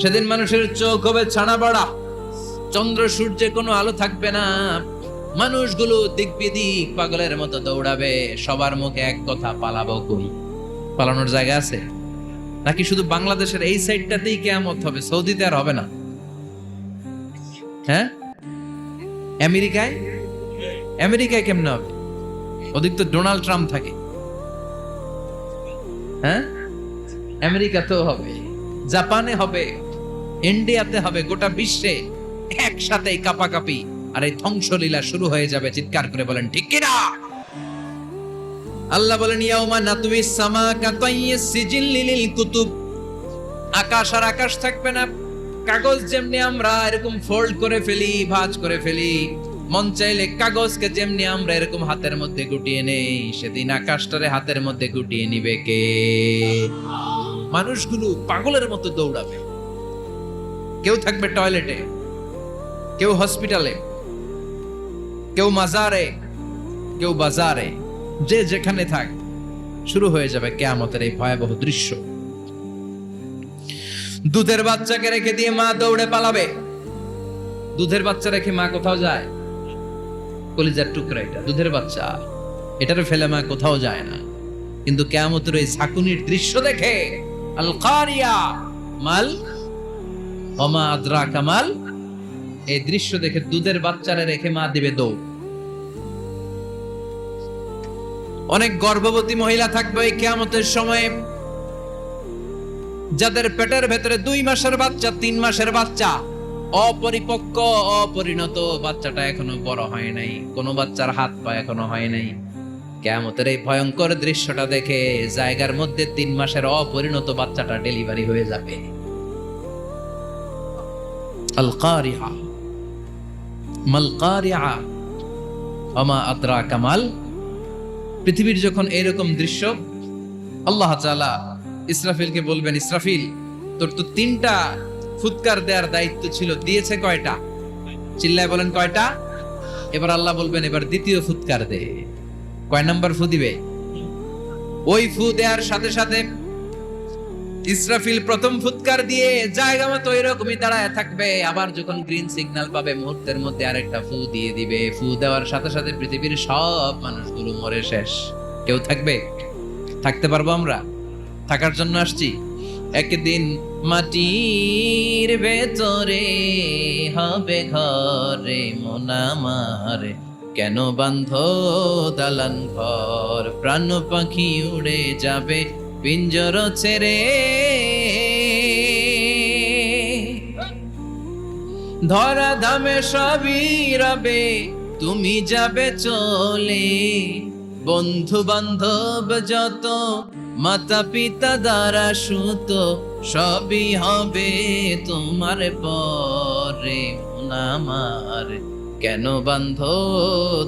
সেদিন মানুষের চোখ হবে ছানা বড়া, চন্দ্র সূর্যে কোনো আলো থাকবে না, মানুষগুলো দিক বিদিক পাগলের মতো দৌড়াবে, সবার মুখে এক কথা, পালাবো কই? পালানোর জায়গা আছে নাকি শুধু বাংলাদেশের এই সাইডটাতেই কিয়ামত হবে? সৌদিতে আর হবে না? হ্যাঁ, আমেরিকায় আমেরিকায় কেমনে হবে? ওদিক তো ডোনাল্ড ট্রাম্প থাকে। হ্যাঁ, আমেরিকাতেও হবে, জাপানে হবে, ইন্ডিয়াতে হবে, গোটা বিশ্বে একসাথে কাপাকাপি আর এই ধ্বংসলীলা শুরু হয়ে যাবে। চিৎকার করে বলেন ঠিক কিনা? আল্লাহ বলেন ইয়াউমা নাতুইস সামা কাতাইয়িস সিজিল্লি লিল কুতুব। আকাশ আর আকাশ থাকবে না, কাগজ যেমনি আমরা এরকম ফোল্ড করে ফেলি, ভাঁজ করে ফেলি, মন চাইলে কাগজকে যেমনি আমরা এরকম হাতের মধ্যে গুটিয়ে নেই, সেদিন আকাশটারে হাতের মধ্যে গুটিয়ে নিবে কে? মানুষগুলো পাগলের মতো দৌড়াবে। কেউ থাকবে টয়লেটে, কেউ হসপিটালে, কেউ মাজারে, কেউ বাজারে, যে যেখানে থাক, শুরু হয়ে যাবে কিয়ামতের এই ভয়াবহ দৃশ্য। দুধের বাচ্চাকে রেখে দিয়ে মা দৌড়ে পালাবে। দুধের বাচ্চা রেখে মা কোথাও যায়? কলিজার টুকরা এটা, দুধের বাচ্চা, এটারে ফেলে মা কোথাও যায় না। কিন্তু কিয়ামতের এই ঝাঁকুনির দৃশ্য দেখে, আল কারিয়া মাল ওমা আদরাকা মাল, এই দৃশ্য দেখে দুধের বাচ্চারে রেখে মা দিবে দৌড়। অনেক গর্ভবতী মহিলা থাকবে এই কিয়ামতের সময়ে, যাদের পেটের ভেতরে 2 মাসের বাচ্চা, 3 মাসের বাচ্চা, অপরিপক্ক অপরিণত, বাচ্চাটা এখনো বড় হয় নাই, কোনো বাচ্চার হাত পা এখনো হয় নাই। কিয়ামতের এই ভয়ঙ্কর দৃশ্যটা দেখে জায়গার মধ্যে 3 মাসের অপরিণত বাচ্চাটা ডেলিভারি হয়ে যাবে। আল কারিয়া মাল কারিয়া ওমা আদরাকা মাল। পৃথিবীর যখন এরকম দৃশ্য, আল্লাহ তাআলা ইসরাফিলকে বলবেন, ইসরাফিল তোর তো 3টা ফুৎকার দেওয়ার দায়িত্ব ছিল, দিয়েছে কয়টা? চিল্লায় বলেন কয়টা? এবার আল্লাহ বলবেন, এবার দ্বিতীয় ফুৎকার দে। কয় নাম্বার ফু দিবে? ওই ফু দেওয়ার সাথে সাথে ইসরাফিল প্রথম ফুৎকার দিয়ে জায়গা মতো এরকমই দাঁড়ায় থাকবে, আবার যখন গ্রিন সিগন্যাল পাবে মুহূর্তের মধ্যে আরেকটা ফু দিয়ে দিবে। ফু দেওয়ার সাথে সাথে পৃথিবীর সব মানুষগুলো মরে শেষ। কেউ থাকবে? থাকতে পারবো আমরা? থাকার জন্য আসছি। একদিন মাটির ভেতরে হবে ঘরে মন আমার, কেন বান্ধ দালান ঘর, প্রাণ পাখি উড়ে যাবে পিঞ্জর ছেড়ে, ধরা ধামে সবই রবে তুমি যাবে চলে, বন্ধু বান্ধব যত মাতা পিতা দ্বারা সুত সবই হবে তোমার পরে মন আমার, কেন বান্ধ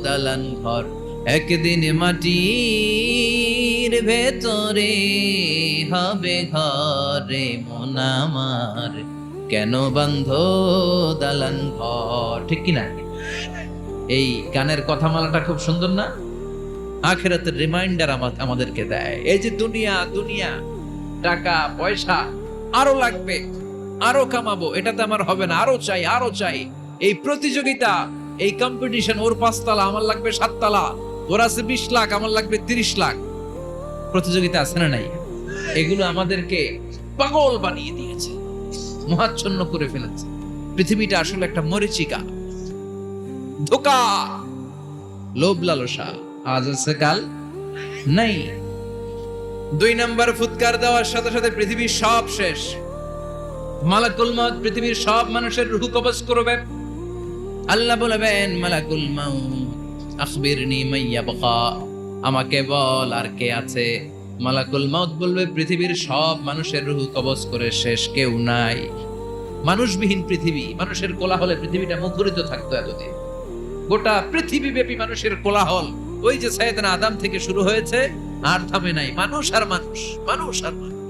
দালান ঘর, একদিন মাটির ভেতরে হবে ঘরে মন আমার, কেন বান্ধ দালান ঘর। ঠিক কিনা? এই গানের কথামালাটা খুব সুন্দর না? আখিরাতের রিমাইন্ডার আমাদেরকে দেয়। এই যে দুনিয়া দুনিয়া, টাকা পয়সা আরো লাগবে, আরো কামাবো, এটাতে আমার হবে না, আরো চাই আরো চাই। এই প্রতিযোগিতা, এই কম্পিটিশন, ওর 5 তলা আমার লাগবে 7 তলা, ওর আছে 20 লাখ আমার লাগবে 30 লাখ, প্রতিযোগিতা আছে না নাই? এগুলো আমাদেরকে পাগল বানিয়ে দিয়েছে, মোহাচ্ছন্ন করে ফেলেছে। পৃথিবীটা আসলে একটা মরীচিকা, ধোঁকা, লোভ লালসা, আজ আছে কাল নাই। 2 নাম্বার ফুৎকার দেওয়ার সাথে সাথে পৃথিবীর সব শেষ। মালাকুল মউত পৃথিবীর সব মানুষের রূহ কবজ করবে। আল্লাহ বলবেন, মালাকুল মউত আখবিরনি মাইয়া বাকা, আমাকে বল আর কে আছে। মালাকুল মউত বলবে, পৃথিবীর সব মানুষের রূহ কবজ করে শেষ, কেউ নাই। মানুষবিহীন পৃথিবী, মানুষের কোলাহলে পৃথিবীটা মুখরিত থাকতো এতদিন। গোটা পৃথিবী ব্যাপী মানুষের কোলাহল, ওই যে সাইয়েদনা আদম থেকে শুরু হয়েছে, আর থামে নাই। মানুষ আর মানুষ, মানুষ আর মানুষ,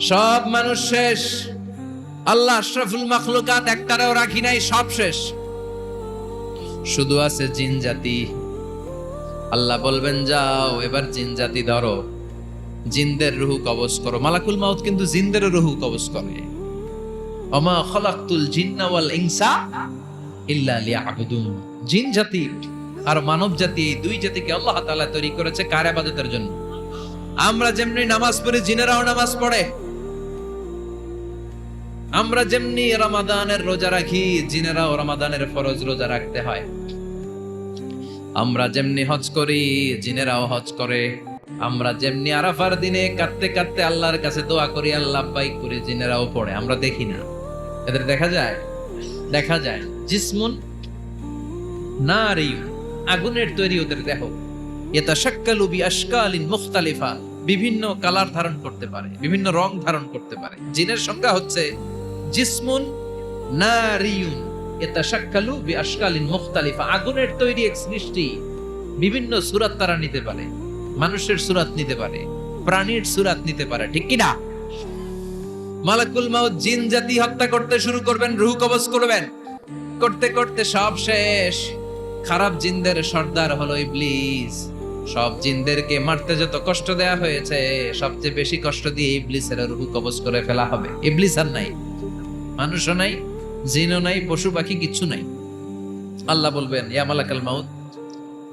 সব মানুষ শেষ। আল্লাহ আশরাফুল মাখলুকাত একটারেও রাখি নাই, সব শেষ। শুধু আছে জিন জাতি। আল্লাহ বলবেন, যাও এবার জিন জাতি ধরো, জিনদের রুহু কবজ করো। মালাকুল মাউত কিন্তু জিনদের রুহু কবজ করে। ওমা খালাকতুল জিন্না ওয়াল ইনসা ইল্লা লিয়াবুদুন। জিন জাতি আর মানব জাতি, এই দুই জাতিকে আল্লাহ তাআলা তৈরি করেছে কার ইবাদতের জন্য। আমরা যেমনি নামাজ পড়ি, জিনেরাও নামাজ পড়ে। আমরা যেমনি রমাদানের রোজা রাখি, জিনেরাও রমাদানের ফরজ রোজা রাখতে হয়। আমরা যেমনি হজ করি, জিনেরাও হজ করে। আমরা যেমনি আরাফার দিনে কাঁদতে কাঁদতে আল্লাহর কাছে দোয়া করি, আল্লাহ বাইক করে, জিনেরাও পড়ে। আমরা দেখি না, এদের দেখা যায়? দেখা যায়। জিসমুন নারী, আগুনের তৈরি ওদের দেহ। ইয়াতাশাক্কালু বিআশকালিন মুখতালিফা, বিভিন্ন কালার ধারণ করতে পারে, বিভিন্ন রং ধারণ করতে পারে। জিনের সংজ্ঞা হচ্ছে জিসমুন নারিয়ুন ইয়াতাশাক্কালু বিআশকালিন মুখতালিফা, আগুনের তৈরি এক সৃষ্টি। বিভিন্ন সূরত তারা নিতে পারে, মানুষের সূরত নিতে পারে, প্রাণীর সূরত নিতে পারে, ঠিক কি না? মালাকুল মাউত জিন জাতি হত্যা করতে শুরু করবেন, রূহ কবজ করবেন। করতে করতে সব শেষ। খারাপ জিনদের সর্দার হলো ইবলিস। সব জিনদেরকে মারতে যত কষ্ট দেয়া হয়েছে, সবচেয়ে বেশি কষ্ট দিয়ে ইবলিসের রূহ কবজ করে ফেলা হবে। ইবলিস আর নাই, মানুষও নাই, জিনও নাই, পশু পাখি কিচ্ছু নাই। আল্লাহ বলবেন, ইয়া মালাকাল মাউত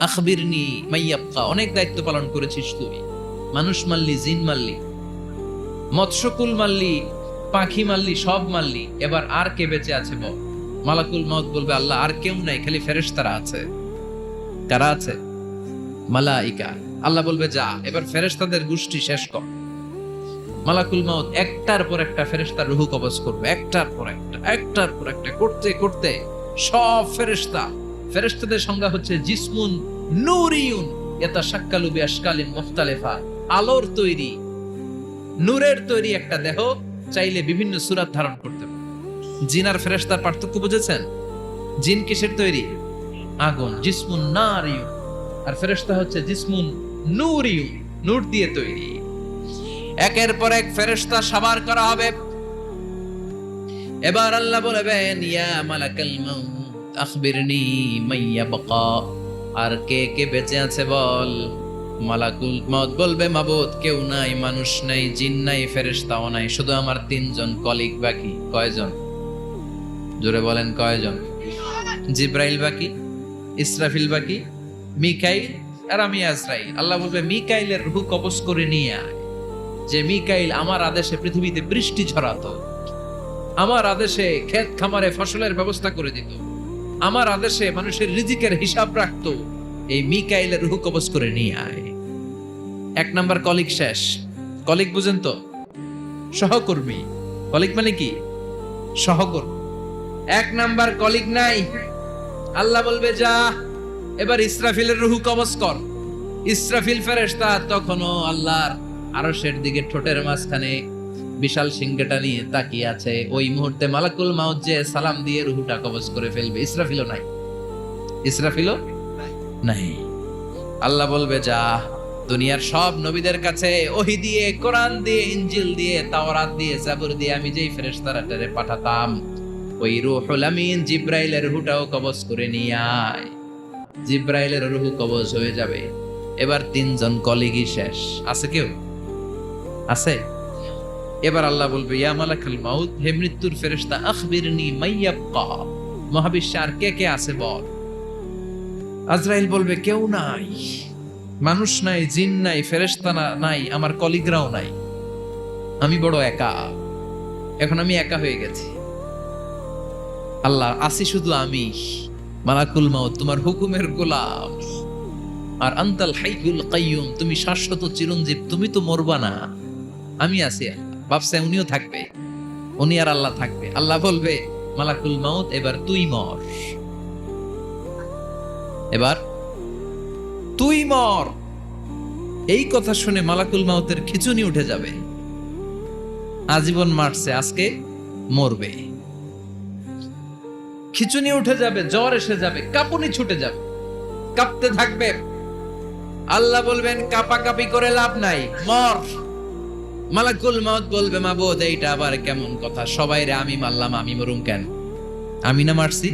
আখবিরনি মাইয়াবকা, অনেক দায়িত্ব পালন করেছিস তুই। মানুষ মারলি, জিন মারলি, মৎস্যকুল মারলি, পাখি মারলি, সব মারলি, এবার আর কে বেঁচে আছে বল? মালাকুল মাউত বলবে, আল্লাহ আর কেউ নাই, খালি ফেরেশতারা আছে। কারা আছে? মালাইকা। আল্লাহ বলবে, যা এবার ফেরেশতাদের গোষ্ঠী শেষ কর। মালাকুল মাউত একটার পর একটা ফেরেশতার রূহ কবজ করবে, একটার পর একটা, একটার পর একটা, করতে করতে সব ফেরেশতা। ফেরেশতাদের সংজ্ঞা হচ্ছে জিসমুন নূরিয়ুন ইয়াতাশাক্কালু বিআশকালিন মুখতালিফা, আলোর তৈরি, নূরের তৈরি একটা দেহ, চাইলে বিভিন্ন সূরত ধারণ করতে পারে। জিন আর ফেরেশতার পার্থক্য বুঝেছেন? জিন কিসের তৈরি? আগুন, জিসমুন নারিয়ুন। আর ফেরেশতা হচ্ছে জিসমুন নূরিয়ুন, নূর দিয়ে তৈরি। একের পর এক ফেরেশতা সাবার করা হবে। এবার আল্লাহ বলবেন, ইয়া মালাকাল মাউত আখবিরনি মাইয়াবকা, আর কে কে বেঁচে আছে বল। মালাকুল মাউত বলবে, মাবুদ কেউ নাই, মানুষ নাই, জিন নাই, ফেরেশতাও নাই, শুধু আমার তিনজন কলিগ বাকি। কয়জন? জোরে বলেন, কয়জন? জিব্রাইল বাকি, ইসরাফিল বাকি, মিকাইল আর আমি আজরাইল। আল্লাহ বলবে, মিকাইলের রূহ কবজ করে নিয়ে আয়। যে মিকাইল আমার আদেশে পৃথিবীতে বৃষ্টি ঝরাতো, আমার আদেশে ক্ষেত খামারে ফসলের ব্যবস্থা করে দিত, আমার আদেশে মানুষের রিজিকের হিসাব রাখতো, এই মিকাইলের রূহ কবজ করে নিয়ে আয়। এক নাম্বার কলিগ শেষ। কলিগ বুঝেন তো? সহকর্মী। কলিগ মানে কি? সহকর্মী। এক নাম্বার কলিগ নাই। আল্লাহ বলবে, যা এবার ইসরাফিলের রূহ কবজ কর। ইসরাফিল ফেরেশতা তখনও আল্লাহর আরশের দিকে ঠোঁটের মাঝখানে বিশাল সিংহটা নিয়ে তাকিয়ে আছে। ওই মুহূর্তে মালাকুল মাউত যে সালাম দিয়ে রূহটা কবজ করে ফেলবে। ইসরাফিলও নাই, ইসরাফিলও নাই। আল্লাহ বলবে, যা দুনিয়ার সব নবীদের কাছে ওহী দিয়ে, কোরআন দিয়ে, ইনজিল দিয়ে, তাওরাত দিয়ে, জাবুর দিয়ে আমি যেই ফেরেশতারাটারে পাঠাতাম, ওই রূহুল আমিন জিব্রাইলের রূহটাও কবজ করে নিয়ে আয়। জিব্রাইলের রূহ কবজ হয়ে যাবে। এবার তিনজন কলিগই শেষ। আছে কেউ? আছে? এবার আল্লাহ বলবে, ইয়া মালাকাল মাউত, হে মৃত্যুর ফেরেশতা, আখবিরনি মাইয়াবকা, মহাবিশ্বে আর কে কে আছে বল। আজরাইল বলবে, কেউ নাই, মানুষ নাই, জিন নাই, ফেরেশতা নাই, আমার কলিগরাও নাই, আমি বড় একা। এখন আমি একা হয়ে গেছি। আল্লাহ, আসি শুধু আমি। মালাকুল মাউত, তোমার হুকুমের গোলাম। আর আনতাল হাইয়ুল কাইয়ুম, তুমি শাশ্বত চিরঞ্জীব, তুমি তো মরবা না, আমি আছি। ভাবছে উনিও থাকবে, উনি আর আল্লাহ থাকবে। আল্লাহ বলবে, মালাকুল মাউত এবার তুই মর, এবার তুই মর। এই কথা শুনে মালাকুল মাউতের খিঁচুনি উঠে যাবে। আজীবন মারছে, আজকে মরবে। খিঁচুনি উঠে যাবে, জ্বর এসে যাবে, কাঁপুনি ছুটে যাবে, কাঁপতে থাকবে। আল্লাহ বলবেন, কাঁপাকাঁপি করে লাভ নাই, মর। মালাকুল মাউত বলবে, মাবুদ এইটা আবার কেমন কথা? সবাই রে আমি মারলাম, আমি মরুম কেন? আমি না মারছি,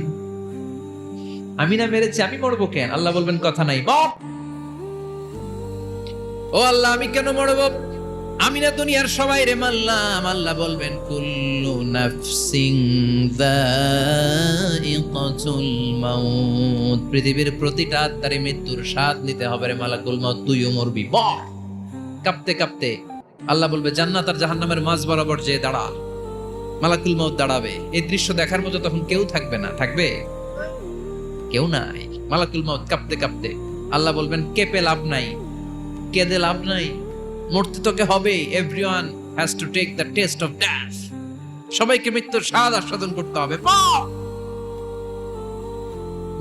আমি না মেরেছি, আমি মরবো কেন? আল্লাহ বলবেন, কথা নাই, মর। ও আল্লাহ, আমি কেন মরব? আমি না দুনিয়ার সবাই রে মারলাম। আল্লাহ বলবেন কুল্লু নাফসিন যায়িকাতুল মাউত, পৃথিবীর প্রতিটা আত্মারই মৃত্যুর স্বাদ নিতে হবে রে মালাকুল মাউত, তুইও মরবি। বল কাঁপতে কাঁপতে আল্লাহ বলবে জান্নাত আর জাহান্নামের মাঝ বরাবর যে দাঁড়া। মালাকুল মাউত দাঁড়াবে, এই দৃশ্য দেখার মতো তখন কেউ থাকবে না। থাকবে কেউ নাই। মালাকুল মাউত কাঁপতে কাঁপতে আল্লাহ বলবেন কেঁপে লাভ নাই, কেঁদে লাভ নাই, মরতে তোকে হবে। Everyone has to take the taste of death, সবাইকে মৃত্যুর স্বাদ আস্বাদন করতে হবে।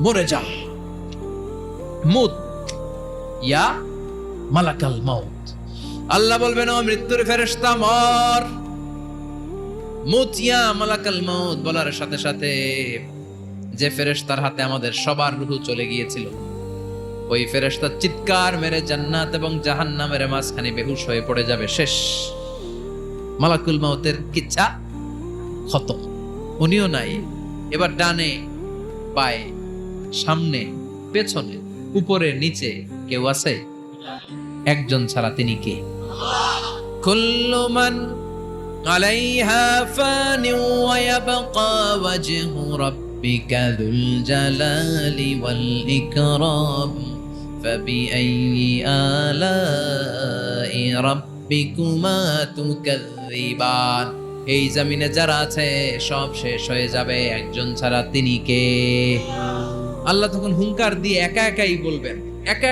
মরে যা, মুত ইয়া মালাকাল মাউত। আল্লাহ বলবেন ও মৃত্যুর ফেরেশতা মর, মুত ইয়া মালাকাল মাউত। বলার সাথে সাথে যে ফেরেশতার হাতে আমাদের সবার রূহ চলে গিয়েছিল, ওই ফেরেশতা চিৎকার মেরে জান্নাত এবং জাহান্নামের মাঝখানে বেহুশ হয়ে পড়ে যাবে। শেষ, মালাকুল মাউতের কিচ্ছা খতম, উনিও নাই। এবার ডানে বায়ে সামনে পেছনে উপরে নিচে কেউ আছে? একজন ছাড়া, তিনি কে? কুল্লু মান আলাইহা ফানি ওয়া ইয়াবকা ওয়াজহু রাব্বিকা যুল জালালি ওয়াল ইকরাম ফাবিআইয়ি আলাই রাব্বিকুমা তুকাযযিবান। এই জমিনে যারা আছে সব শেষ হয়ে যাবে, একজন ছাড়া, তিনি কে? আল্লাহ তখন হুঙ্কার দিয়ে একা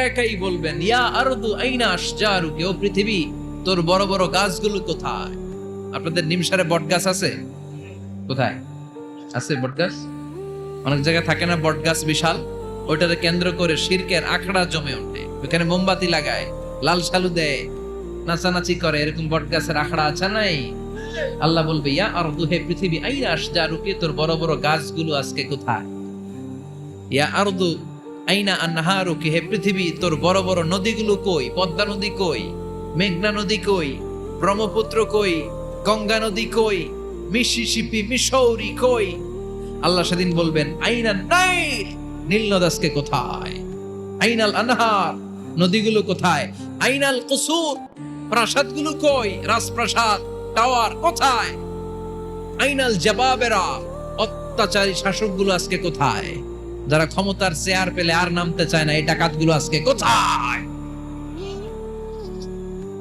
একাই বলবেন ইয়া আরদু আইনা আশজারুকি, ও পৃথিবী তোর বড় বড় গাছগুলো কোথায়? আপনাদের নিমসারে বট গাছ আছে? কোথায় আছে বট গাছ? অনেক জায়গায় থাকে না বট গাছ বিশাল, ওইটারে কেন্দ্র করে শিরকের আখড়া জমে ওঠে, ওখানে মোমবাতি লাগায়, লাল সালু দেয়, নাচানাচি করে, এরকম বট গাছের আখড়া আছে নাই? আল্লাহ বলবে ইয়া আরদু, হে পৃথিবী, আইনা আশজারুকি, তোর বড় বড় গাছগুলো আজকে কোথায়? ইয়া আরদু আইনা আনহারুকি, হে পৃথিবী, তোর বড় বড় নদীগুলো কই? পদ্মা নদী কই? মেঘনা নদী কই? ব্রহ্মপুত্র কই? গঙ্গা নদী কই? মিসিসিপি, মিসৌরি কই? আল্লাহ সেদিন বলবেন আইনা নাইল, নীল নদ আজকে কোথায়? আইনাল আনহার, নদীগুলো কোথায়? আইনাল কুসুর, প্রাসাদগুলো কই? রাজপ্রাসাদ, টাওয়ার কোথায়? আইনাল জাবাবেরা, অত্যাচারী শাসকগুলো আজকে কোথায়? যারা ক্ষমতার চেয়ার পেলে আর নামতে চায় না, এই ডাকাতগুলো আজকে কোথায়?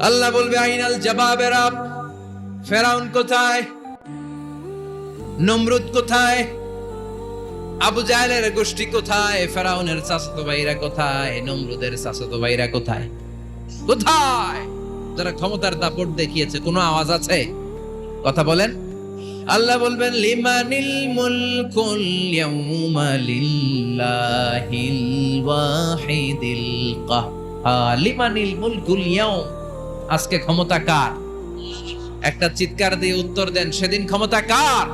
আল্লাহ বলবে আইনাল জাবাবেরা, ফেরাউন কোথায়? নমরুদ কোথায়? আবু জাহেলের গোষ্ঠী কোথায়? ফেরাউনের চাচাতো ভাইরা কোথায়? নমরুদের চাচাতো ভাইরা কোথায়? কোথায়? যারা ক্ষমতার দাপট দেখিয়েছে, কোনো আওয়াজ আছে? কথা বলেন। আল্লাহ বলবেন লিমানিল মুলকুল ইয়াউমা লিল্লাহিল ওয়াহিদিল কাহ্হার, লিমানিল মুলকুল ইয়াউম, আজকে ক্ষমতা কার? একটা চিৎকার দিয়ে উত্তর দেন, সেদিন ক্ষমতা কার?